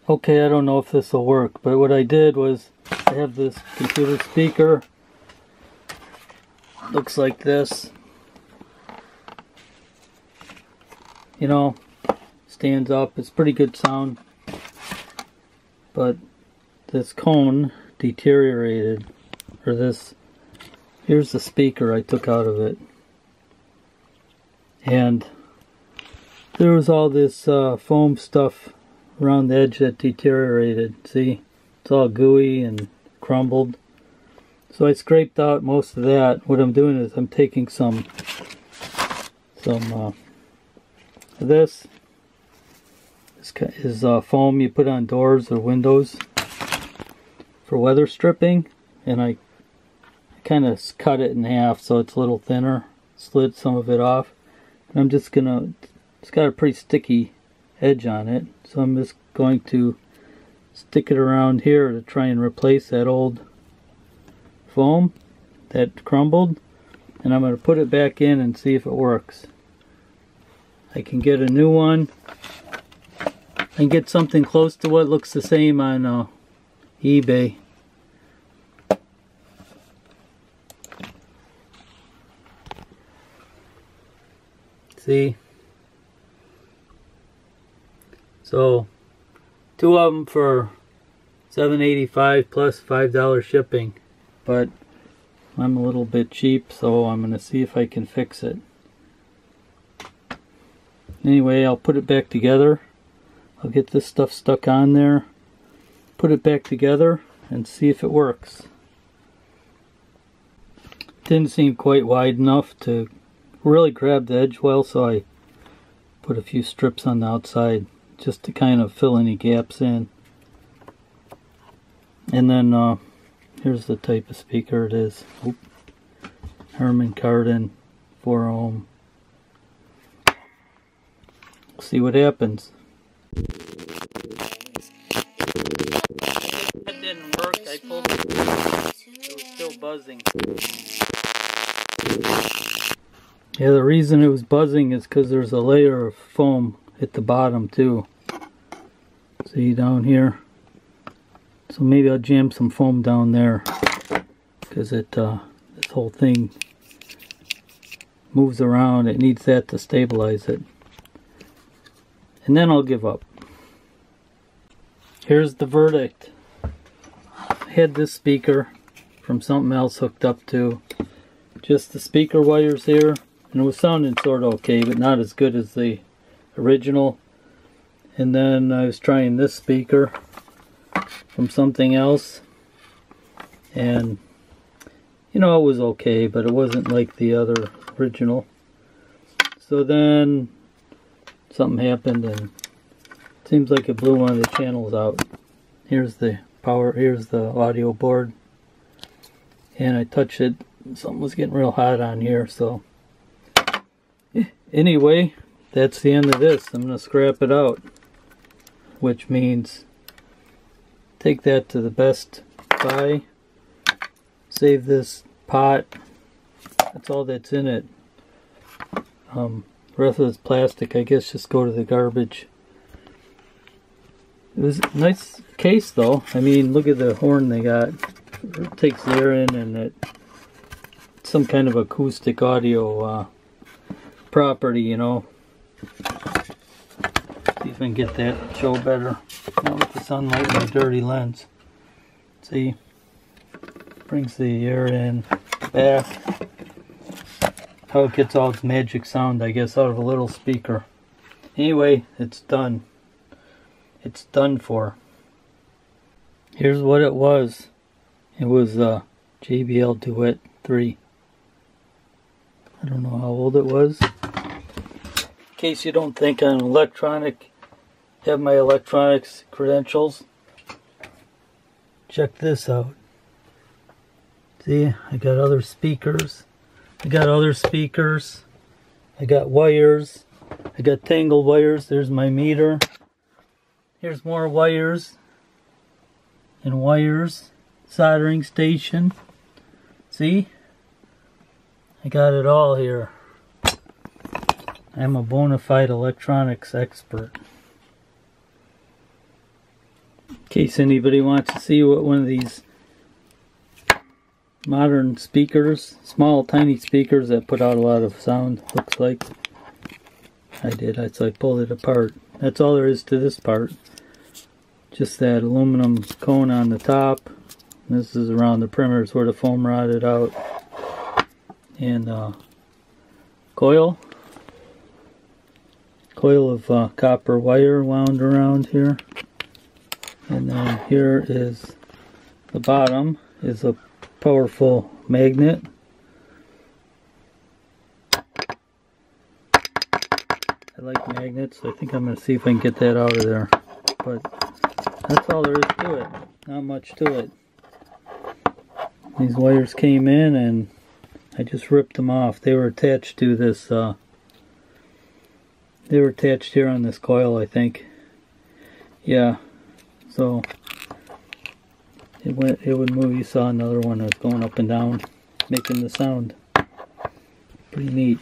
Okay, I don't know if this will work, but what I did was I have this computer speaker. Looks like this. You know, stands up. It's pretty good sound. But this cone deteriorated. Or this, here's the speaker I took out of it. And there was all this foam stuff around the edge that deteriorated. See, it's all gooey and crumbled. So I scraped out most of that. What I'm doing is I'm taking some this is foam you put on doors or windows for weather stripping, and I kind of cut it in half so it's a little thinner. Slid some of it off. And I'm just gonna, it's got a pretty sticky edge on it, so I'm just going to stick it around here to try and replace that old foam that crumbled, and I'm going to put it back in and see if it works. I can get a new one and get something close to what looks the same on eBay. See? So, two of them for $7.85 plus $5 shipping. But I'm a little bit cheap, so I'm going to see if I can fix it. Anyway, I'll put it back together. I'll get this stuff stuck on there, put it back together, and see if it works. Didn't seem quite wide enough to really grab the edge well, so I put a few strips on the outside just to kind of fill any gaps in. And then here's the type of speaker it is. Oop. Herman Kardon 4 ohm. See what happens. That didn't work. I pulled it. It was still buzzing. Yeah, the reason it was buzzing is because there's a layer of foam at the bottom too. See down here? So maybe I'll jam some foam down there, because it this whole thing moves around. It needs that to stabilize it. And then I'll give up. Here's the verdict. I had this speaker from something else hooked up to just the speaker wires here, and it was sounding sort of okay, but not as good as the original. And then I was trying this speaker from something else, and you know, it was okay, but it wasn't like the other original. So then something happened, and it seems like it blew one of the channels out. Here's the power, here's the audio board, and I touched it, something was getting real hot on here. So anyway, that's the end of this. I'm going to scrap it out, which means take that to the Best Buy, save this pot, that's all that's in it. The rest of it's plastic, I guess just go to the garbage. It was a nice case though. I mean, look at the horn they got. It takes the air in, and it's some kind of acoustic audio property, you know. See if I can get that to show better. Not with the sunlight and the dirty lens. See? Brings the air in, back. How it gets all its magic sound, I guess, out of a little speaker. Anyway, it's done. It's done for. Here's what it was. It was JBL Duet 3. I don't know how old it was. In case you don't think I'm electronic, have my electronics credentials. Check this out. See, I got other speakers. I got wires. I got tangled wires. There's my meter. Here's more wires and wires. Soldering station. See? I got it all here. I'm a bona fide electronics expert. case anybody wants to see what one of these modern speakers, small tiny speakers that put out a lot of sound, looks like. I pulled it apart. That's all there is to this part. Just that aluminum cone on the top. This is around the perimeters where the foam rotted out. And coil of copper wire wound around here. And then here is the bottom is a powerful magnet. I like magnets. I think I'm going to see if I can get that out of there. But that's all there is to it. Not much to it. These wires came in and I just ripped them off. They were attached to this, they were attached here on this coil, I think. Yeah. So it would move. You saw another one that was going up and down, making the sound. Pretty neat.